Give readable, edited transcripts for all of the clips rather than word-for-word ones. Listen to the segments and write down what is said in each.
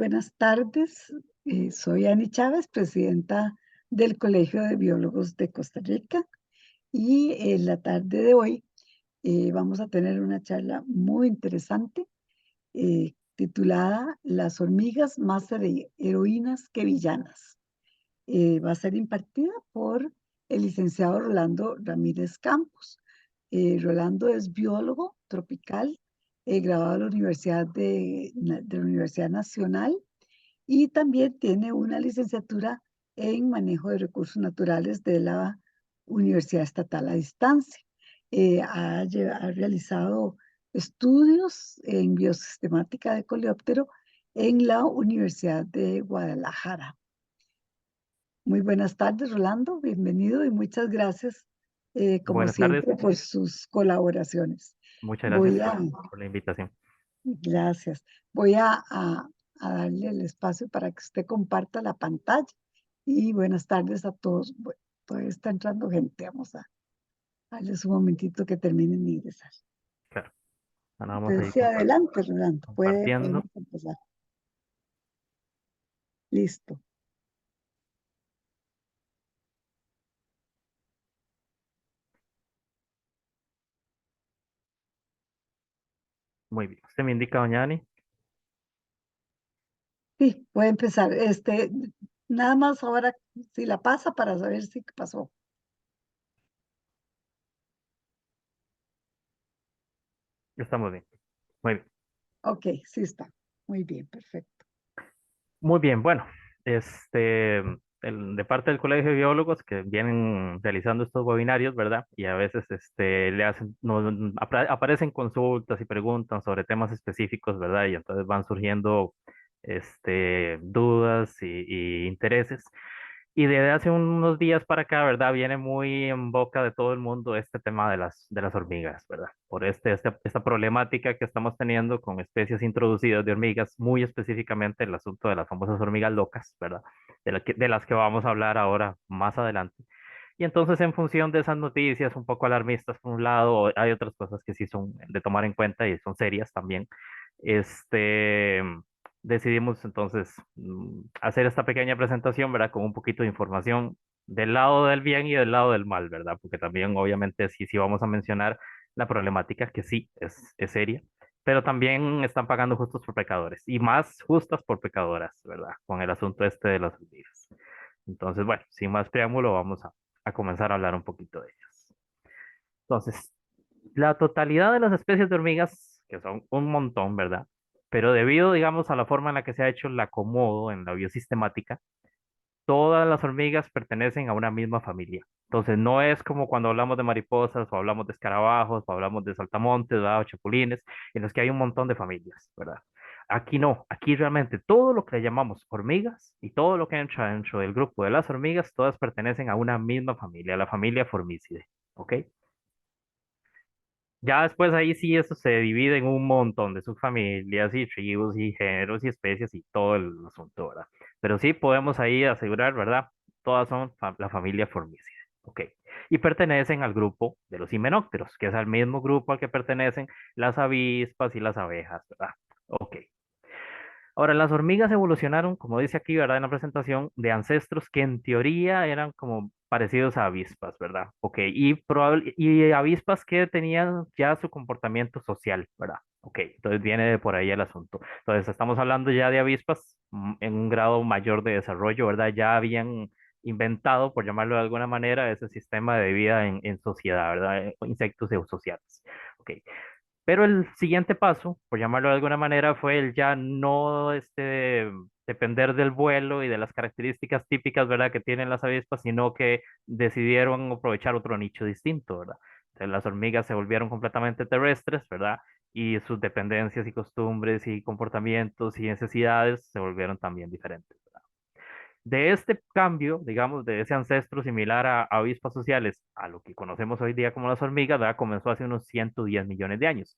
buenas tardes. Soy Ani Chávez, presidenta del Colegio de Biólogos de Costa Rica, y en la tarde de hoy vamos a tener una charla muy interesante titulada Las hormigas más heroínas que villanas. Va a ser impartida por el licenciado Rolando Ramírez Campos. Rolando es biólogo tropical, graduado de la de la Universidad Nacional, y también tiene una licenciatura en manejo de recursos naturales de la Universidad Estatal a Distancia. Ha realizado estudios en biosistemática de coleóptero en la Universidad de Guadalajara. Muy buenas tardes, Rolando. Bienvenido y muchas gracias, como Buenas tardes, siempre, por sus colaboraciones. muchas gracias Voy a, por la invitación. gracias. Voy a darle el espacio para que usted comparta la pantalla. Y buenas tardes a todos. Bueno, todavía está entrando gente. Vamos a darles un momentito que terminen de ingresar. Claro, ahora vamos a Entonces, ir sí, adelante, Rolando. compartiendo. Podemos empezar. Listo. Muy bien. Usted me indica, doña Ani. Sí, puede empezar. Nada más ahora, si la pasa para saber si pasó. Estamos bien. Muy bien. Ok, sí está. Muy bien, perfecto. Muy bien, bueno, de parte del Colegio de Biólogos que vienen realizando estos webinarios, ¿verdad? Y a veces le hacen, aparecen consultas y preguntan sobre temas específicos, ¿verdad? Y entonces van surgiendo dudas y intereses. Y desde hace unos días para acá, ¿verdad? Viene muy en boca de todo el mundo este tema de las hormigas, ¿verdad? Por esta problemática que estamos teniendo con especies introducidas de hormigas, muy específicamente el asunto de las famosas hormigas locas, ¿verdad? De las que vamos a hablar ahora más adelante. Y entonces, en función de esas noticias un poco alarmistas, por un lado, hay otras cosas que sí son de tomar en cuenta y son serias también. Este, Decidimos entonces hacer esta pequeña presentación, ¿verdad? Con un poquito de información del lado del bien y del lado del mal, ¿verdad? Porque también, obviamente, sí vamos a mencionar la problemática que sí es seria, pero también están pagando justos por pecadores y más justas por pecadoras, ¿verdad? Con el asunto este de las hormigas. Entonces, bueno, sin más preámbulo, vamos a comenzar a hablar un poquito de ellas. Entonces, la totalidad de las especies de hormigas, que son un montón, ¿verdad? Pero debido, digamos, a la forma en la que se ha hecho el acomodo en la biosistemática, todas las hormigas pertenecen a una misma familia. Entonces, no es como cuando hablamos de mariposas o hablamos de escarabajos o hablamos de saltamontes, ¿verdad? O chapulines, en los que hay un montón de familias, ¿verdad? Aquí no, aquí realmente todo lo que le llamamos hormigas y todo lo que entra dentro del grupo de las hormigas, todas pertenecen a una misma familia, la familia Formicidae, ¿ok? Ya después ahí sí eso se divide en un montón de subfamilias y tribus y géneros y especies y todo el asunto, ¿verdad? Pero sí podemos ahí asegurar, ¿verdad? Todas son la familia Formicidae, ¿ok? Y pertenecen al grupo de los himenópteros, que es al mismo grupo al que pertenecen las avispas y las abejas, ¿verdad? Ok. Ahora, las hormigas evolucionaron, como dice aquí, ¿verdad? En la presentación, de ancestros que en teoría eran como parecidos a avispas, ¿verdad? Ok, y avispas que tenían ya su comportamiento social, ¿verdad? Ok, entonces viene de por ahí el asunto. Entonces, estamos hablando ya de avispas en un grado mayor de desarrollo, ¿verdad? Ya habían inventado, por llamarlo de alguna manera, ese sistema de vida en sociedad, ¿verdad? Insectos eusociales. Ok, pero el siguiente paso, por llamarlo de alguna manera, fue el ya no depender del vuelo y de las características típicas, ¿verdad?, que tienen las avispas, sino que decidieron aprovechar otro nicho distinto, ¿verdad? Entonces, las hormigas se volvieron completamente terrestres, ¿verdad? Y sus dependencias y costumbres y comportamientos y necesidades se volvieron también diferentes. De este cambio, digamos, de ese ancestro similar a avispas sociales a lo que conocemos hoy día como las hormigas, ¿verdad? Comenzó hace unos 110 millones de años.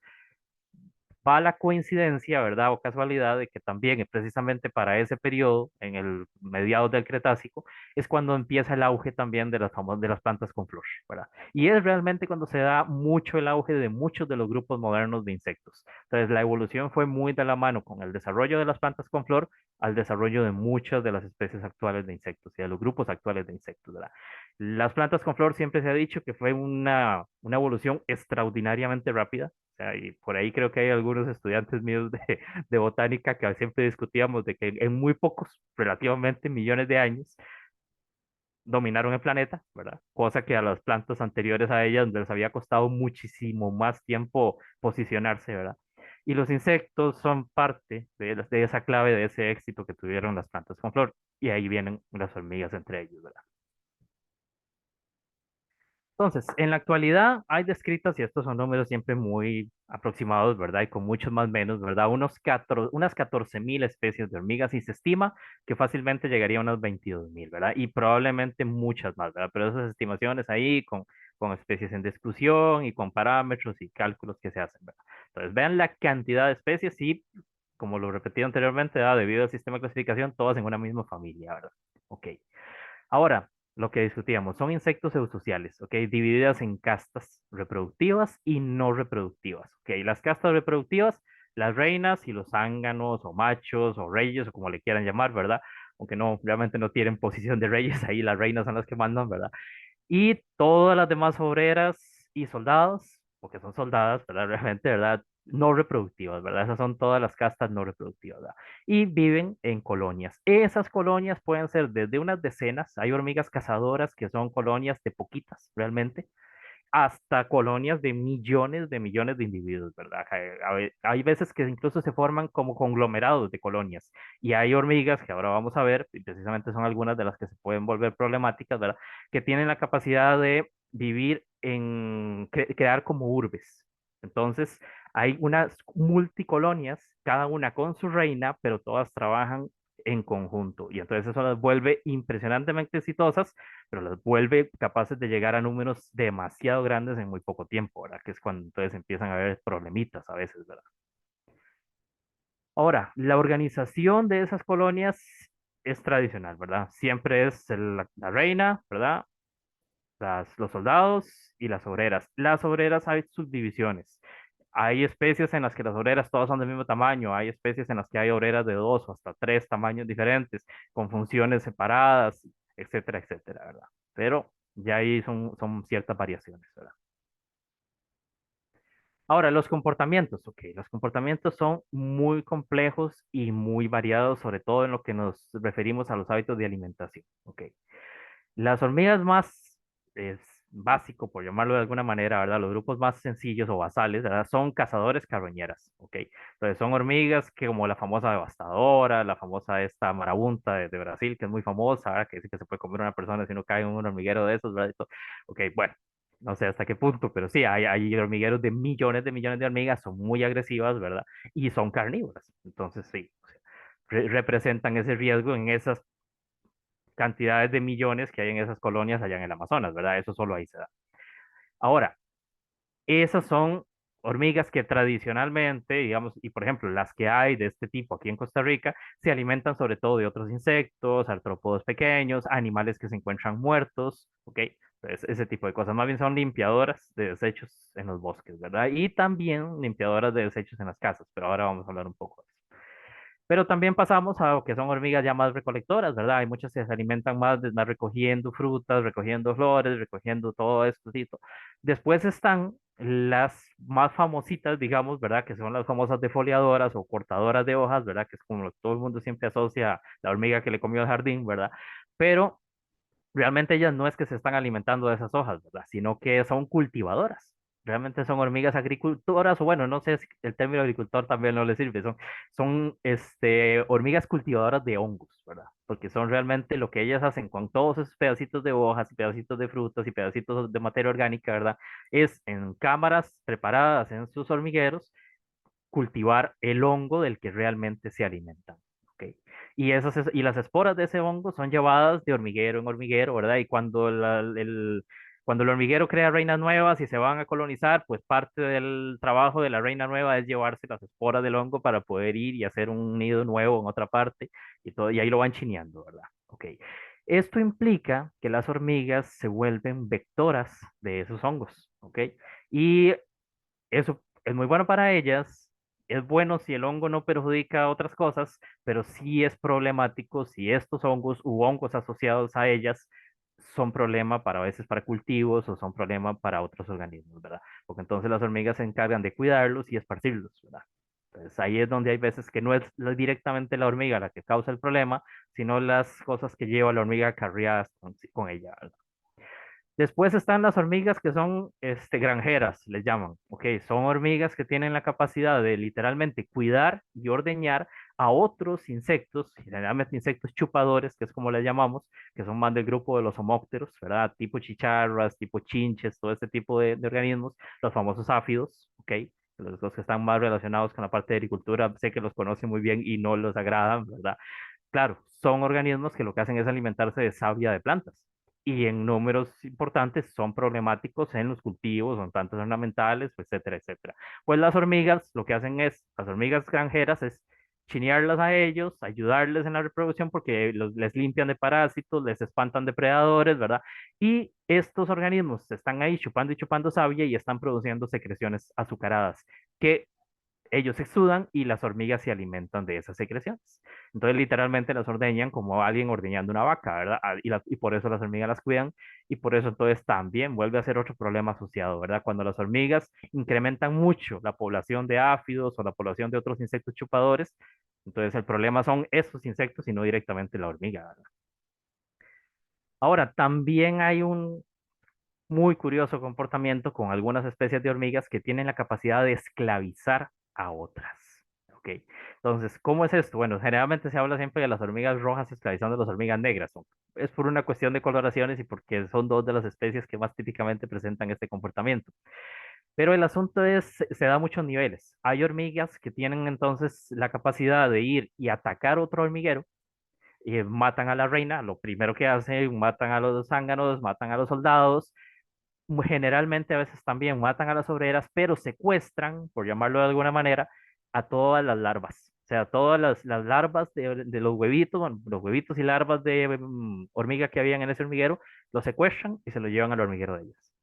Va la coincidencia, ¿verdad? O casualidad de que también precisamente para ese periodo, en el mediados del Cretácico, es cuando empieza el auge también de de las plantas con flor, ¿verdad? Y es realmente cuando se da mucho el auge de muchos de los grupos modernos de insectos. Entonces, la evolución fue muy de la mano con el desarrollo de las plantas con flor al desarrollo de muchas de las especies actuales de insectos y de los grupos actuales de insectos, ¿verdad? Las plantas con flor siempre se ha dicho que fue una evolución extraordinariamente rápida. O sea, y por ahí creo que hay algunos estudiantes míos de botánica que siempre discutíamos de que en muy pocos, relativamente millones de años, dominaron el planeta, ¿verdad? Cosa que a las plantas anteriores a ellas les había costado muchísimo más tiempo posicionarse, ¿verdad? Y los insectos son parte de esa clave de ese éxito que tuvieron las plantas con flor. Y ahí vienen las hormigas entre ellos, ¿verdad? Entonces, en la actualidad hay descritas, y estos son números siempre muy aproximados, ¿verdad? Y con muchos más menos, ¿verdad? Unas 14.000 especies de hormigas y se estima que fácilmente llegaría a unas 22.000, ¿verdad? Y probablemente muchas más, ¿verdad? Pero esas estimaciones ahí con especies en discusión y con parámetros y cálculos que se hacen, ¿verdad? Entonces, vean la cantidad de especies y, como lo repetí anteriormente, ¿verdad? Debido al sistema de clasificación, todas en una misma familia, ¿verdad? Ok. Ahora, lo que discutíamos, son insectos eusociales, ¿ok? Divididas en castas reproductivas y no reproductivas, ¿ok? Las castas reproductivas, las reinas y los zánganos o machos o reyes o como le quieran llamar, ¿verdad? Aunque no, realmente no tienen posición de reyes, ahí las reinas son las que mandan, ¿verdad? Y todas las demás obreras y soldados, porque son soldadas, ¿verdad? Realmente, ¿verdad? No reproductivas, ¿verdad? Esas son todas las castas no reproductivas, ¿verdad? Y viven en colonias. Esas colonias pueden ser desde unas decenas, hay hormigas cazadoras que son colonias de poquitas, realmente, hasta colonias de millones de individuos, ¿verdad? Hay veces que incluso se forman como conglomerados de colonias y hay hormigas que ahora vamos a ver, y precisamente son algunas de las que se pueden volver problemáticas, ¿verdad? Que tienen la capacidad de vivir crear como urbes. Entonces, hay unas multicolonias, cada una con su reina, pero todas trabajan en conjunto y entonces eso las vuelve impresionantemente exitosas, pero las vuelve capaces de llegar a números demasiado grandes en muy poco tiempo, ¿verdad? Que es cuando entonces empiezan a haber problemitas a veces, ¿verdad? Ahora, la organización de esas colonias es tradicional, ¿verdad? Siempre es la reina, ¿verdad? Los soldados y las obreras. Las obreras hay subdivisiones. Hay especies en las que las obreras todas son del mismo tamaño, hay especies en las que hay obreras de dos o hasta tres tamaños diferentes, con funciones separadas, etcétera, etcétera, ¿verdad? Pero ya ahí son ciertas variaciones, ¿verdad? Ahora, los comportamientos, ok, los comportamientos son muy complejos y muy variados, sobre todo en lo que nos referimos a los hábitos de alimentación, ok. Las hormigas más es básico, por llamarlo de alguna manera, ¿verdad? Los grupos más sencillos o basales, ¿verdad? Son cazadores carroñeras, ¿ok? Entonces son hormigas que como la famosa devastadora, la famosa esta marabunta de Brasil, que es muy famosa, ¿verdad? Que dice que se puede comer una persona si uno cae en un hormiguero de esos, ¿verdad? Ok, bueno, no sé hasta qué punto, pero sí, hay hormigueros de millones de hormigas, son muy agresivas, ¿verdad? Y son carnívoras. Entonces sí, o sea, representan ese riesgo en esas cantidades de millones que hay en esas colonias allá en el Amazonas, ¿verdad? Eso solo ahí se da. Ahora, esas son hormigas que tradicionalmente, digamos, y por ejemplo, las que hay de este tipo aquí en Costa Rica, se alimentan sobre todo de otros insectos, artrópodos pequeños, animales que se encuentran muertos, ¿ok? Entonces, ese tipo de cosas. Más bien son limpiadoras de desechos en los bosques, ¿verdad? Y también limpiadoras de desechos en las casas, pero ahora vamos a hablar un poco de eso. Pero también pasamos a lo que son hormigas ya más recolectoras, ¿verdad? Hay muchas que se alimentan más recogiendo frutas, recogiendo flores, recogiendo todo esto. Después están las más famositas, digamos, ¿verdad? Que son las famosas defoliadoras o cortadoras de hojas, ¿verdad? Que es como lo que todo el mundo siempre asocia a la hormiga que le comió el jardín, ¿verdad? Pero realmente ellas no es que se están alimentando de esas hojas, ¿verdad? Sino que son cultivadoras. Realmente son hormigas agricultoras, o bueno, no sé si el término agricultor también no les sirve, son hormigas cultivadoras de hongos, ¿verdad? Porque son realmente lo que ellas hacen con todos esos pedacitos de hojas y pedacitos de frutas y pedacitos de materia orgánica, ¿verdad? Es en cámaras preparadas en sus hormigueros cultivar el hongo del que realmente se alimentan. ¿Ok? Y las esporas de ese hongo son llevadas de hormiguero en hormiguero, ¿verdad? Y cuando el hormiguero crea reinas nuevas y se van a colonizar, pues parte del trabajo de la reina nueva es llevarse las esporas del hongo para poder ir y hacer un nido nuevo en otra parte y todo, y ahí lo van chineando, ¿verdad? Ok. Esto implica que las hormigas se vuelven vectoras de esos hongos, ¿ok? Y eso es muy bueno para ellas, es bueno si el hongo no perjudica otras cosas, pero sí es problemático si estos hongos u hongos asociados a ellas son problema para a veces para cultivos o son problema para otros organismos, ¿verdad? Porque entonces las hormigas se encargan de cuidarlos y esparcirlos, ¿verdad? Entonces ahí es donde hay veces que no es directamente la hormiga la que causa el problema, sino las cosas que lleva la hormiga acarreadas con ella, ¿verdad? Después están las hormigas que son granjeras, les llaman. Ok, son hormigas que tienen la capacidad de literalmente cuidar y ordeñar a otros insectos, generalmente insectos chupadores, que es como les llamamos, que son más del grupo de los homópteros, ¿verdad? Tipo chicharras, tipo chinches, todo este tipo de organismos, los famosos áfidos, ok, los que están más relacionados con la parte de agricultura, sé que los conocen muy bien y no los agradan, ¿verdad? Claro, son organismos que lo que hacen es alimentarse de savia de plantas y en números importantes son problemáticos en los cultivos, son plantas ornamentales, etcétera, etcétera. Pues las hormigas lo que hacen es, las hormigas granjeras es chinearlas a ellos, ayudarles en la reproducción porque les limpian de parásitos, les espantan depredadores, ¿verdad? Y estos organismos están ahí chupando y chupando savia y están produciendo secreciones azucaradas que ellos exudan y las hormigas se alimentan de esas secreciones. Entonces, literalmente las ordeñan como alguien ordeñando una vaca, ¿verdad? Y por eso las hormigas las cuidan y por eso entonces también vuelve a ser otro problema asociado, ¿verdad? Cuando las hormigas incrementan mucho la población de áfidos o la población de otros insectos chupadores, entonces el problema son esos insectos y no directamente la hormiga, ¿verdad? Ahora, también hay un muy curioso comportamiento con algunas especies de hormigas que tienen la capacidad de esclavizar a otras. ¿Ok? Entonces, ¿cómo es esto? Bueno, generalmente se habla siempre de las hormigas rojas esclavizando a las hormigas negras. Es por una cuestión de coloraciones y porque son dos de las especies que más típicamente presentan este comportamiento. Pero el asunto es, se da a muchos niveles. Hay hormigas que tienen entonces la capacidad de ir y atacar otro hormiguero y matan a la reina. Lo primero que hacen, matan a los zánganos, matan a los soldados, generalmente a veces también matan a las obreras, pero secuestran, por llamarlo de alguna manera, a todas las larvas. O sea, todas las larvas de los huevitos, bueno, los huevitos y larvas de hormiga que habían en ese hormiguero, los secuestran y se los llevan al hormiguero de ellas.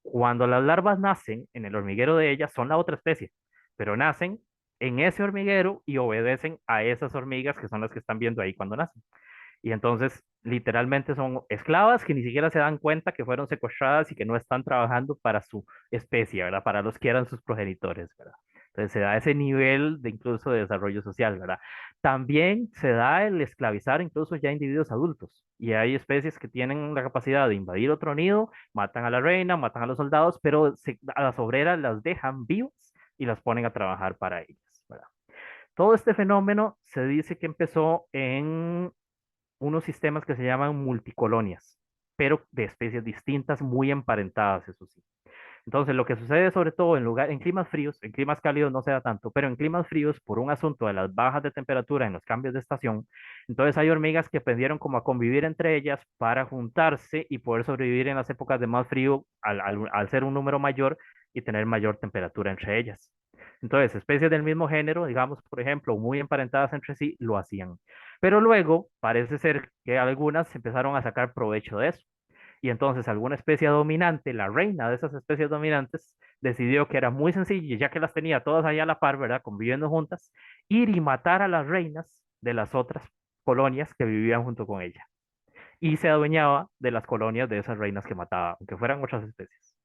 Cuando las larvas nacen en el hormiguero de ellas, son la otra especie, pero nacen en ese hormiguero y obedecen a esas hormigas que son las que están viendo ahí cuando nacen. Y entonces, literalmente son esclavas que ni siquiera se dan cuenta que fueron secuestradas y que no están trabajando para su especie, ¿verdad? Para los que eran sus progenitores, ¿verdad? Entonces se da ese nivel de incluso de desarrollo social, ¿verdad? También se da el esclavizar incluso ya individuos adultos. Y hay especies que tienen la capacidad de invadir otro nido, matan a la reina, matan a los soldados, pero a las obreras las dejan vivas y las ponen a trabajar para ellas, ¿verdad? Todo este fenómeno se dice que empezó en unos sistemas que se llaman multicolonias, pero de especies distintas, muy emparentadas, eso sí. Entonces, lo que sucede sobre todo en climas fríos, en climas cálidos no se da tanto, pero en climas fríos, por un asunto de las bajas de temperatura en los cambios de estación, entonces hay hormigas que aprendieron como a convivir entre ellas para juntarse y poder sobrevivir en las épocas de más frío al ser un número mayor y tener mayor temperatura entre ellas. Entonces, especies del mismo género, digamos, por ejemplo, muy emparentadas entre sí, lo hacían. Pero luego parece ser que algunas empezaron a sacar provecho de eso. Y entonces alguna especie dominante, la reina de esas especies dominantes, decidió que era muy sencillo, ya que las tenía todas allá a la par, ¿verdad? Conviviendo juntas, ir y matar a las reinas de las otras colonias que vivían junto con ella. Y se adueñaba de las colonias de esas reinas que mataba, aunque fueran otras especies.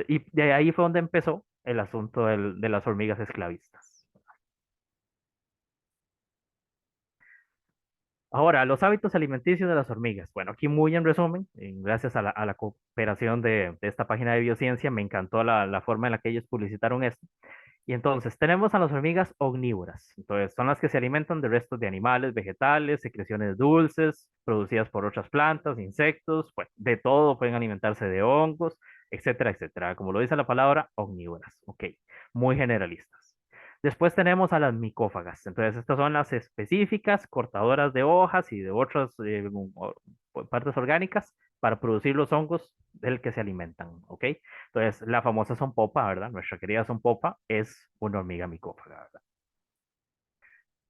Y de ahí fue donde empezó el asunto de las hormigas esclavistas. Ahora, los hábitos alimenticios de las hormigas. Bueno, aquí muy en resumen, gracias a la cooperación de esta página de biociencia, me encantó la forma en la que ellos publicitaron esto. Y entonces tenemos a las hormigas omnívoras. Entonces son las que se alimentan de restos de animales, vegetales, secreciones dulces, producidas por otras plantas, insectos, pues de todo, pueden alimentarse de hongos, etcétera, etcétera. Como lo dice la palabra, omnívoras. Ok, muy generalistas. Después tenemos a las micófagas. Entonces estas son las específicas, cortadoras de hojas y de otras partes orgánicas para producir los hongos del que se alimentan. ¿Ok? Entonces, la famosa sonpopa, ¿verdad? Nuestra querida sonpopa es una hormiga micófaga, ¿verdad?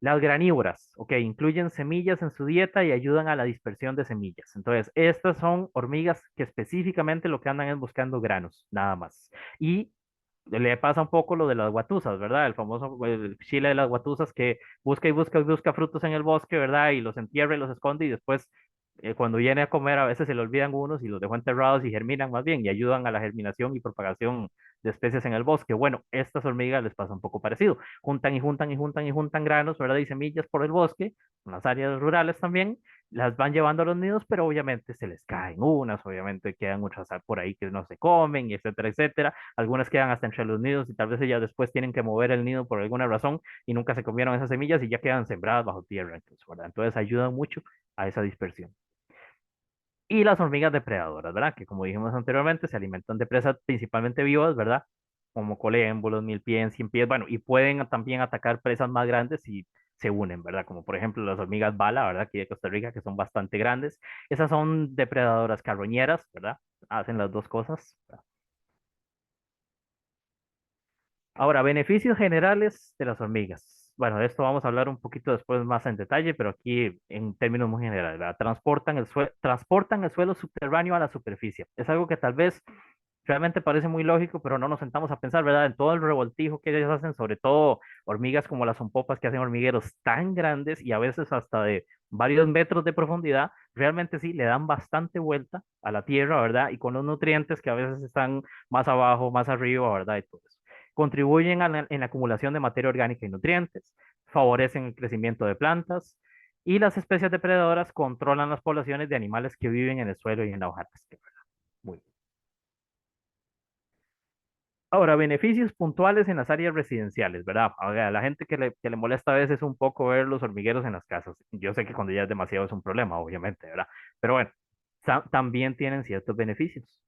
Las granívoras, ok, incluyen semillas en su dieta y ayudan a la dispersión de semillas. Entonces, estas son hormigas que específicamente lo que andan es buscando granos, nada más. Y le pasa un poco lo de las guatusas, ¿verdad? El famoso el chile de las guatusas que busca y busca y busca frutos en el bosque, ¿verdad? Y los entierra y los esconde y después cuando viene a comer a veces se le olvidan unos y los dejó enterrados y germinan más bien y ayudan a la germinación y propagación de especies en el bosque. Bueno, estas hormigas les pasa un poco parecido. Juntan y juntan y juntan y juntan granos, ¿verdad? Y semillas por el bosque, en las áreas rurales también, las van llevando a los nidos, pero obviamente se les caen unas, obviamente quedan otras por ahí que no se comen, y etcétera, etcétera. Algunas quedan hasta entre los nidos y tal vez ellas después tienen que mover el nido por alguna razón y nunca se comieron esas semillas y ya quedan sembradas bajo tierra, entonces, ¿verdad? Entonces ayudan mucho a esa dispersión. Y las hormigas depredadoras, ¿verdad? Que como dijimos anteriormente, se alimentan de presas principalmente vivas, ¿verdad? Como colémbolos, mil pies, cien pies, bueno, y pueden también atacar presas más grandes si se unen, ¿verdad? Como por ejemplo las hormigas bala, ¿verdad? Aquí de Costa Rica, que son bastante grandes. Esas son depredadoras carroñeras, ¿verdad? Hacen las dos cosas. Ahora, beneficios generales de las hormigas. Bueno, de esto vamos a hablar un poquito después más en detalle, pero aquí en términos muy generales, ¿verdad? Transportan el suelo subterráneo a la superficie. Es algo que tal vez realmente parece muy lógico, pero no nos sentamos a pensar, ¿verdad? En todo el revoltijo que ellos hacen, sobre todo hormigas como las zompopas que hacen hormigueros tan grandes y a veces hasta de varios metros de profundidad, realmente sí le dan bastante vuelta a la tierra, ¿verdad? Y con los nutrientes que a veces están más abajo, más arriba, ¿verdad? Y todo eso. Contribuyen en la acumulación de materia orgánica y nutrientes, favorecen el crecimiento de plantas y las especies depredadoras controlan las poblaciones de animales que viven en el suelo y en la hojarasca, ¿verdad? Muy Ahora, beneficios puntuales en las áreas residenciales, ¿verdad? A la gente que le molesta a veces un poco ver los hormigueros en las casas. Yo sé que cuando ya es demasiado es un problema, obviamente, ¿verdad? Pero bueno, también tienen ciertos beneficios.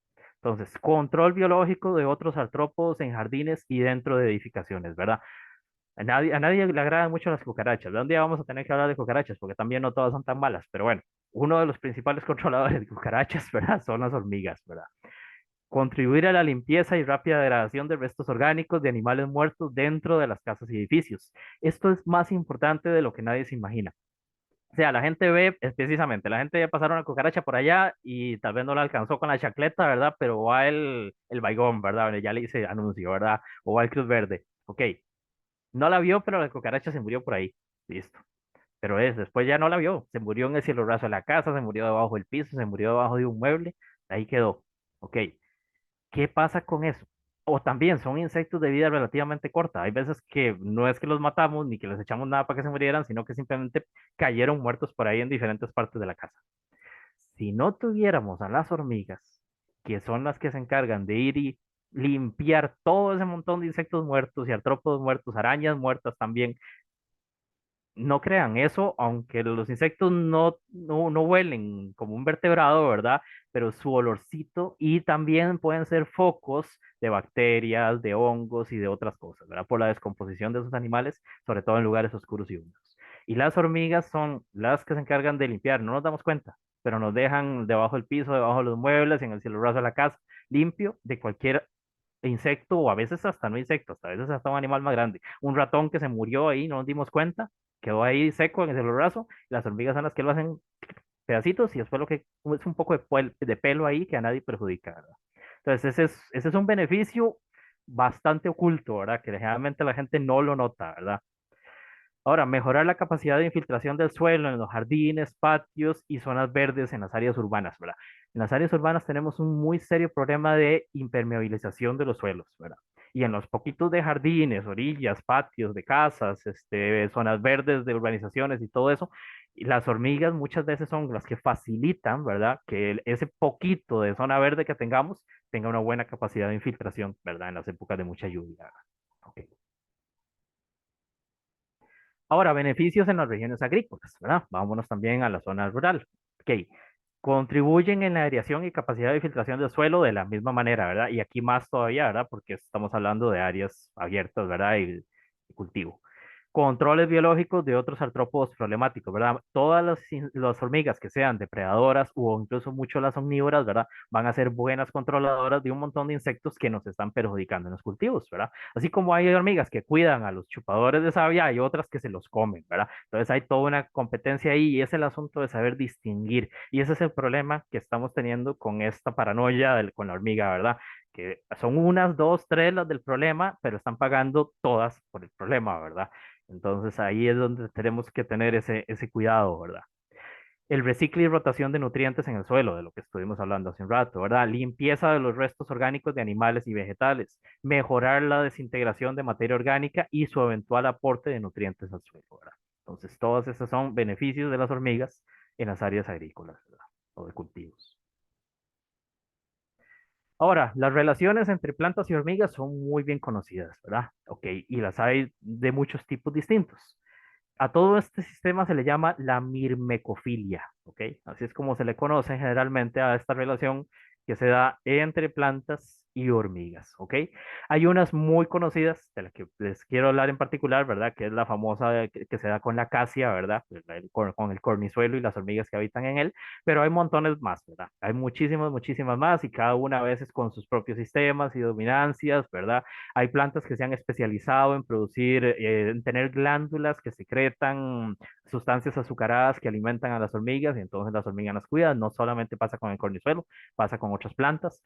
Entonces, control biológico de otros artrópodos en jardines y dentro de edificaciones, ¿verdad? A nadie le agradan mucho las cucarachas. ¿De un día vamos a tener que hablar de cucarachas? Porque también no todas son tan malas. Pero bueno, uno de los principales controladores de cucarachas, ¿verdad? Son las hormigas, ¿verdad? Contribuir a la limpieza y rápida degradación de restos orgánicos de animales muertos dentro de las casas y edificios. Esto es más importante de lo que nadie se imagina. O sea, la gente ve, es precisamente, la gente ve pasar una cucaracha por allá y tal vez no la alcanzó con la chacleta, ¿verdad? Pero va el baigón, ¿verdad? Bueno, ya le hice anuncio, ¿verdad? O va el Cruz Verde. Ok, no la vio, pero la cucaracha se murió por ahí. Listo. Pero después ya no la vio. Se murió en el cielo raso de la casa, se murió debajo del piso, se murió debajo de un mueble. Ahí quedó. Ok. ¿Qué pasa con eso? O también son insectos de vida relativamente corta. Hay veces que no es que los matamos ni que les echamos nada para que se murieran, sino que simplemente cayeron muertos por ahí en diferentes partes de la casa. Si no tuviéramos a las hormigas, que son las que se encargan de ir y limpiar todo ese montón de insectos muertos y artrópodos muertos, arañas muertas también, no crean eso, aunque los insectos no huelen como un vertebrado, ¿verdad? Pero su olorcito y también pueden ser focos de bacterias, de hongos y de otras cosas, ¿verdad? Por la descomposición de esos animales, sobre todo en lugares oscuros y húmedos. Y las hormigas son las que se encargan de limpiar, no nos damos cuenta, pero nos dejan debajo del piso, debajo de los muebles, en el cielo raso de la casa, limpio de cualquier insecto o a veces hasta no insectos, a veces hasta un animal más grande. Un ratón que se murió ahí, no nos dimos cuenta, quedó ahí seco en el celularrazo, las hormigas son las que lo hacen pedacitos y después lo que es un poco de pelo ahí que a nadie perjudica, ¿verdad? Entonces ese es un beneficio bastante oculto, ¿verdad? Que generalmente la gente no lo nota, ¿verdad? Ahora, mejorar la capacidad de infiltración del suelo en los jardines, patios y zonas verdes en las áreas urbanas, ¿verdad? En las áreas urbanas tenemos un muy serio problema de impermeabilización de los suelos, ¿verdad? Y en los poquitos de jardines, orillas, patios de casas, zonas verdes de urbanizaciones y todo eso, y las hormigas muchas veces son las que facilitan, ¿verdad? Que ese poquito de zona verde que tengamos tenga una buena capacidad de infiltración, ¿verdad? En las épocas de mucha lluvia. ¿Verdad? Ok. Ahora, beneficios en las regiones agrícolas, ¿verdad? Vámonos también a la zona rural. Ok, contribuyen en la aireación y capacidad de filtración del suelo de la misma manera, ¿verdad? Y aquí más todavía, ¿verdad? Porque estamos hablando de áreas abiertas, ¿verdad? Y cultivo. Controles biológicos de otros artrópodos problemáticos, ¿verdad? Todas las hormigas que sean depredadoras o incluso mucho las omnívoras, ¿verdad? Van a ser buenas controladoras de un montón de insectos que nos están perjudicando en los cultivos, ¿verdad? Así como hay hormigas que cuidan a los chupadores de savia, hay otras que se los comen, ¿verdad? Entonces hay toda una competencia ahí y es el asunto de saber distinguir. Y ese es el problema que estamos teniendo con esta paranoia con la hormiga, ¿verdad? que son unas, dos, tres las del problema, pero están pagando todas por el problema, ¿verdad? Entonces ahí es donde tenemos que tener ese cuidado, ¿verdad? El reciclo y rotación de nutrientes en el suelo, de lo que estuvimos hablando hace un rato, ¿verdad? Limpieza de los restos orgánicos de animales y vegetales, mejorar la desintegración de materia orgánica y su eventual aporte de nutrientes al suelo, ¿verdad? Entonces, todos esos son beneficios de las hormigas en las áreas agrícolas, ¿verdad? O de cultivos. Ahora, las relaciones entre plantas y hormigas son muy bien conocidas, ¿verdad? Ok, y las hay de muchos tipos distintos. A todo este sistema se le llama la mirmecofilia, ¿ok? Así es como se le conoce generalmente a esta relación que se da entre plantas y hormigas, ¿ok? Hay unas muy conocidas de las que les quiero hablar en particular, ¿verdad? Que es la famosa que se da con la acacia, ¿verdad? Con el cornizuelo y las hormigas que habitan en él, pero hay montones más, ¿verdad? Hay muchísimas, muchísimas más y cada una a veces con sus propios sistemas y dominancias, ¿verdad? Hay plantas que se han especializado en producir, en tener glándulas que secretan sustancias azucaradas que alimentan a las hormigas y entonces las hormigas las cuidan. No solamente pasa con el cornizuelo, pasa con otras plantas.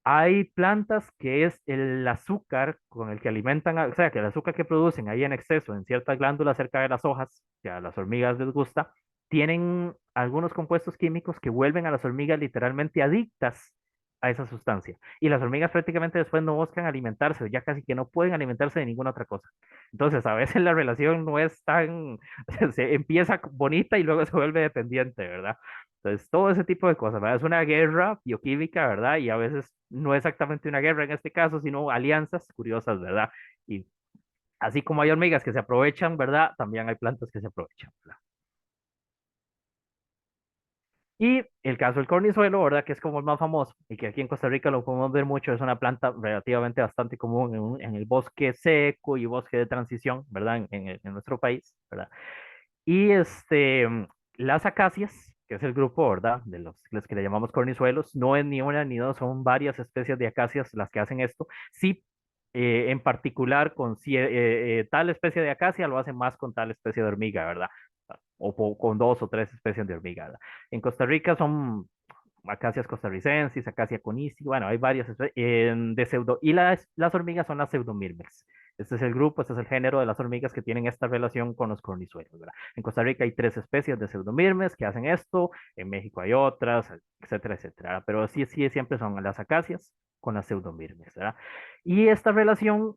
Hay plantas que es el azúcar con el que alimentan, o sea, que el azúcar que producen ahí en exceso en ciertas glándulas cerca de las hojas, que a las hormigas les gusta, tienen algunos compuestos químicos que vuelven a las hormigas literalmente adictas a esa sustancia. Y las hormigas prácticamente después no buscan alimentarse, ya casi que no pueden alimentarse de ninguna otra cosa. Entonces, a veces la relación no es tan, se empieza bonita y luego se vuelve dependiente, ¿verdad? Entonces, todo ese tipo de cosas, ¿verdad? Es una guerra bioquímica, ¿verdad? Y a veces no exactamente una guerra en este caso, sino alianzas curiosas, ¿verdad? Y así como hay hormigas que se aprovechan, ¿verdad? También hay plantas que se aprovechan, ¿verdad? Y el caso del cornizuelo, ¿verdad? Que es como el más famoso y que aquí en Costa Rica lo podemos ver mucho, es una planta relativamente bastante común en el bosque seco y bosque de transición, ¿verdad? En nuestro país, ¿verdad? Y las acacias, que es el grupo, ¿verdad? De los que le llamamos cornizuelos, no es ni una ni dos, son varias especies de acacias las que hacen esto. Sí, en particular con tal especie de acacia lo hacen más con tal especie de hormiga, ¿verdad? Con dos o tres especies de hormiga, ¿verdad? En Costa Rica son acacias costarricensis, acacia conisti, bueno, hay varias de pseudo, y las hormigas son las pseudomyrmex. Este es el grupo, este es el género de las hormigas que tienen esta relación con los cornizuelos, ¿verdad? En Costa Rica hay tres especies de pseudomyrmes que hacen esto, en México hay otras, etcétera, etcétera. Pero sí, sí, siempre son las acacias con las pseudomyrmes, ¿verdad? Y esta relación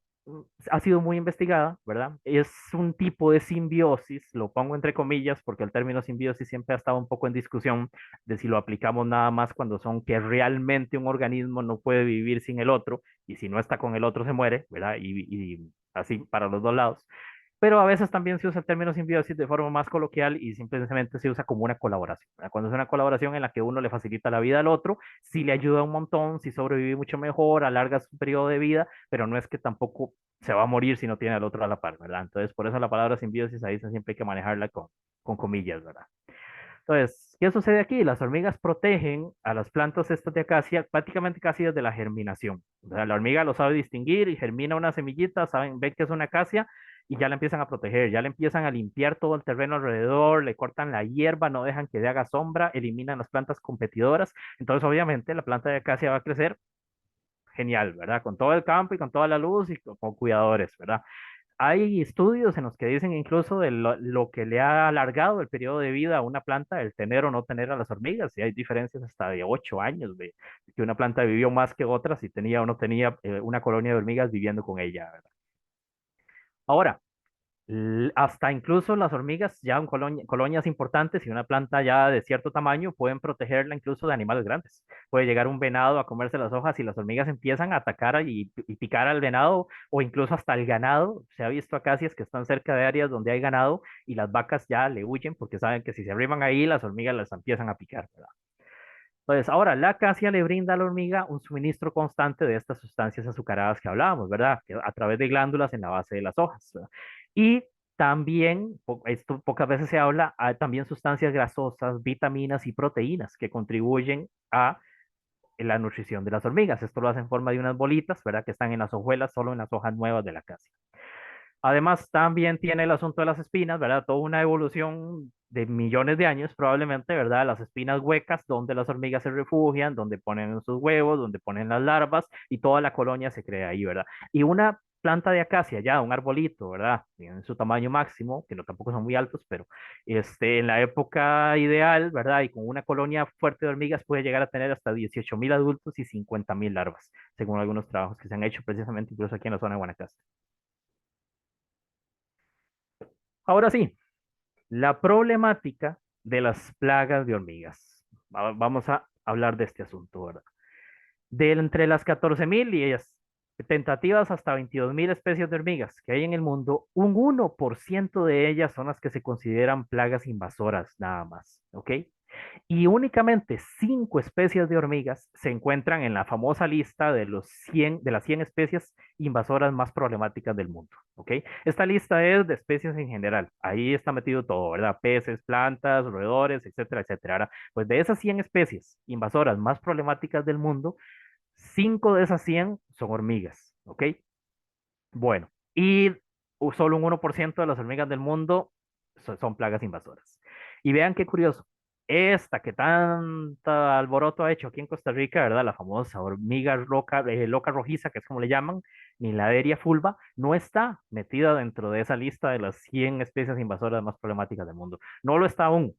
ha sido muy investigada, ¿verdad? Es un tipo de simbiosis, lo pongo entre comillas porque el término simbiosis siempre ha estado un poco en discusión de si lo aplicamos nada más cuando son que realmente un organismo no puede vivir sin el otro y si no está con el otro se muere, ¿verdad? Y así para los dos lados. Pero a veces también se usa el término simbiosis de forma más coloquial y simplemente se usa como una colaboración, ¿verdad? Cuando es una colaboración en la que uno le facilita la vida al otro, sí le ayuda un montón, sí sobrevive mucho mejor, alarga su periodo de vida, pero no es que tampoco se va a morir si no tiene al otro a la par, ¿verdad? Entonces, por eso la palabra simbiosis ahí siempre hay que manejarla con comillas, ¿verdad? Entonces, ¿qué sucede aquí? Las hormigas protegen a las plantas estas de acacia prácticamente casi desde la germinación. O sea, la hormiga lo sabe distinguir y germina una semillita, saben, ven que es una acacia y ya la empiezan a proteger, ya le empiezan a limpiar todo el terreno alrededor, le cortan la hierba, no dejan que haga sombra, eliminan las plantas competidoras. Entonces, obviamente, la planta de acacia va a crecer genial, ¿verdad? Con todo el campo y con toda la luz y con cuidadores, ¿verdad? Hay estudios en los que dicen incluso de lo que le ha alargado el periodo de vida a una planta, el tener o no tener a las hormigas, y hay diferencias hasta de 8 años de que una planta vivió más que otras si tenía o no tenía una colonia de hormigas viviendo con ella, ¿verdad? Ahora, hasta incluso las hormigas, ya en colonias importantes y una planta ya de cierto tamaño, pueden protegerla incluso de animales grandes. Puede llegar un venado a comerse las hojas y las hormigas empiezan a atacar y picar al venado o incluso hasta el ganado. Se ha visto acacias que están cerca de áreas donde hay ganado y las vacas ya le huyen porque saben que si se arriman ahí, las hormigas las empiezan a picar, ¿verdad? Entonces, ahora, la acacia le brinda a la hormiga un suministro constante de estas sustancias azucaradas que hablábamos, ¿verdad? Que a través de glándulas en la base de las hojas, ¿verdad? Y también, esto pocas veces se habla, hay también sustancias grasosas, vitaminas y proteínas que contribuyen a la nutrición de las hormigas. Esto lo hace en forma de unas bolitas, ¿verdad? Que están en las hojuelas, solo en las hojas nuevas de la acacia. Además, también tiene el asunto de las espinas, ¿verdad? Toda una evolución de millones de años probablemente, ¿verdad? Las espinas huecas donde las hormigas se refugian, donde ponen sus huevos, donde ponen las larvas y toda la colonia se crea ahí, ¿verdad? Y una planta de acacia, ya, un arbolito, ¿verdad? En su tamaño máximo, que no tampoco son muy altos, pero en la época ideal, ¿verdad? Y con una colonia fuerte de hormigas puede llegar a tener hasta 18.000 adultos y 50.000 larvas, según algunos trabajos que se han hecho precisamente incluso aquí en la zona de Guanacaste. Ahora sí, la problemática de las plagas de hormigas. Vamos a hablar de este asunto, ¿verdad? De entre las 14.000 y ellas tentativas hasta 22.000 especies de hormigas que hay en el mundo, un 1% de ellas son las que se consideran plagas invasoras, nada más, ¿ok? Y únicamente 5 especies de hormigas se encuentran en la famosa lista de de las 100 especies invasoras más problemáticas del mundo, ¿ok? Esta lista es de especies en general. Ahí está metido todo, ¿verdad? Peces, plantas, roedores, etcétera, etcétera. Ahora, pues de esas 100 especies invasoras más problemáticas del mundo, 5 de esas 100 son hormigas, ¿ok? Bueno, y solo un 1% de las hormigas del mundo son plagas invasoras. Y vean qué curioso, esta que tanta alboroto ha hecho aquí en Costa Rica, ¿verdad? La famosa hormiga loca rojiza, que es como le llaman, Niladeria fulva, no está metida dentro de esa lista de las 100 especies invasoras más problemáticas del mundo. No lo está aún.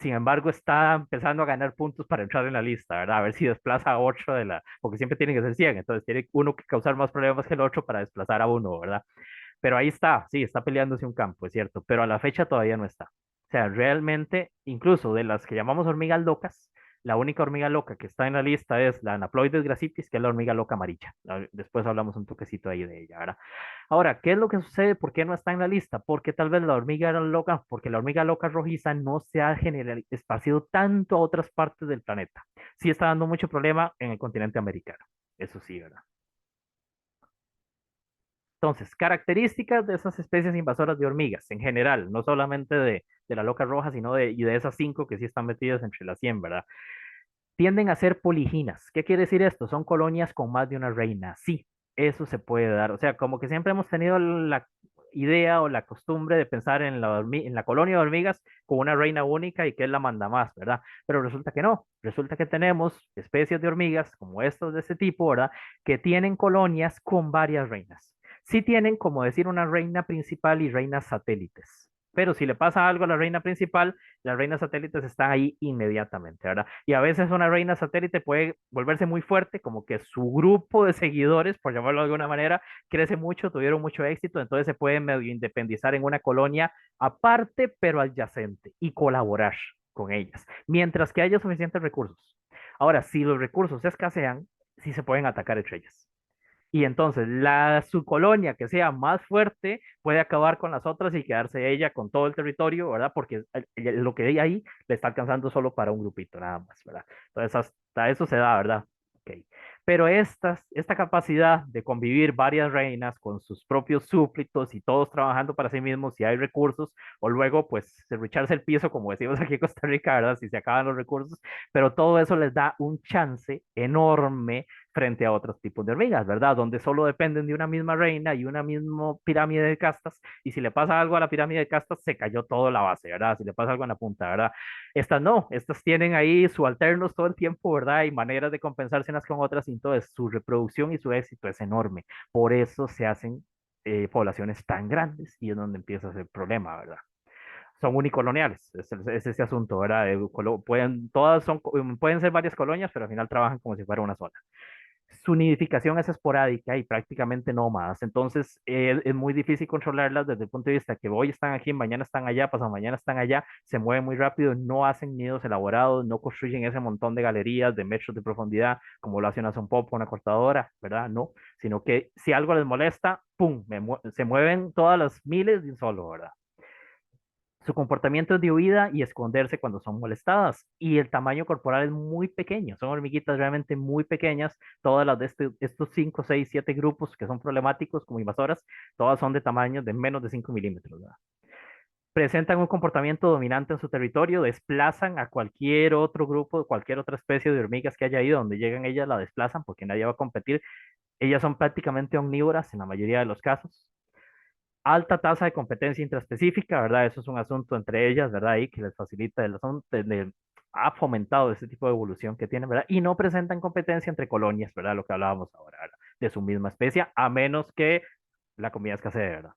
Sin embargo, está empezando a ganar puntos para entrar en la lista, ¿verdad? A ver si desplaza a 8 porque siempre tienen que ser 100, entonces tiene uno que causar más problemas que el otro para desplazar a uno, ¿verdad? Pero ahí está, sí, está peleándose un campo, es cierto, pero a la fecha todavía no está. O sea, realmente, incluso de las que llamamos hormigas locas, la única hormiga loca que está en la lista es la Anaploides gracitis, que es la hormiga loca amarilla. Después hablamos un toquecito ahí de ella, ¿verdad? Ahora, ¿qué es lo que sucede? ¿Por qué no está en la lista? Porque tal vez la hormiga era loca, porque la hormiga loca rojiza no se ha esparcido tanto a otras partes del planeta. Sí está dando mucho problema en el continente americano. Eso sí, ¿verdad? Entonces, características de esas especies invasoras de hormigas en general, no solamente de la loca roja, sino y de esas 5 que sí están metidas entre las 100, ¿verdad? Tienden a ser poliginas. ¿Qué quiere decir esto? Son colonias con más de una reina. Sí, eso se puede dar. O sea, como que siempre hemos tenido la idea o la costumbre de pensar en en la colonia de hormigas con una reina única y que él la manda más, ¿verdad? Pero resulta que no. Resulta que tenemos especies de hormigas como estas de este tipo, ¿verdad? Que tienen colonias con varias reinas. Sí tienen, como decir, una reina principal y reinas satélites. Pero si le pasa algo a la reina principal, las reinas satélites están ahí inmediatamente, ¿verdad? Y a veces una reina satélite puede volverse muy fuerte, como que su grupo de seguidores, por llamarlo de alguna manera, crece mucho, tuvieron mucho éxito, entonces se pueden medio independizar en una colonia aparte, pero adyacente, y colaborar con ellas, mientras que haya suficientes recursos. Ahora, si los recursos escasean, sí se pueden atacar entre ellas. Y entonces su colonia que sea más fuerte puede acabar con las otras y quedarse ella con todo el territorio, ¿verdad? Porque lo que hay ahí le está alcanzando solo para un grupito nada más, ¿verdad? Entonces hasta eso se da, ¿verdad? Ok. Pero esta capacidad de convivir varias reinas con sus propios súbditos y todos trabajando para sí mismos, si hay recursos, o luego pues serrucharse el piso, como decimos aquí en Costa Rica, ¿verdad? Si se acaban los recursos, pero todo eso les da un chance enorme frente a otros tipos de hormigas, ¿verdad? Donde solo dependen de una misma reina y una misma pirámide de castas, y si le pasa algo a la pirámide de castas, se cayó toda la base, ¿verdad? Si le pasa algo en la punta, ¿verdad? Estas no, estas tienen ahí subalternos todo el tiempo, ¿verdad? Y maneras de compensarse unas con otras, y entonces su reproducción y su éxito es enorme. Por eso se hacen poblaciones tan grandes y es donde empieza a ser problema, ¿verdad? Son unicoloniales, es ese asunto, ¿verdad? Pueden ser varias colonias, pero al final trabajan como si fuera una sola. Su nidificación es esporádica y prácticamente no más. Entonces, es muy difícil controlarlas desde el punto de vista que hoy están aquí, mañana están allá, pasado mañana están allá, se mueven muy rápido, no hacen nidos elaborados, no construyen ese montón de galerías de metros de profundidad como lo hace una zompopa, una cortadora, ¿verdad? No, sino que si algo les molesta, ¡pum!, se mueven todas las miles de un solo, ¿verdad? Su comportamiento es de huida y esconderse cuando son molestadas. Y el tamaño corporal es muy pequeño. Son hormiguitas realmente muy pequeñas. Todas las de estos 5, 6, 7 grupos que son problemáticos como invasoras, todas son de tamaño de menos de 5 milímetros, ¿verdad? Presentan un comportamiento dominante en su territorio, desplazan a cualquier otro grupo, cualquier otra especie de hormigas que haya ahí, donde llegan ellas la desplazan porque nadie va a competir. Ellas son prácticamente omnívoras en la mayoría de los casos. Alta tasa de competencia intraespecífica, ¿verdad? Eso es un asunto entre ellas, ¿verdad? Ahí que les facilita el asunto, ha fomentado ese tipo de evolución que tienen, ¿verdad? Y no presentan competencia entre colonias, ¿verdad? Lo que hablábamos ahora, ¿verdad? De su misma especie, a menos que la comida escasee, ¿verdad?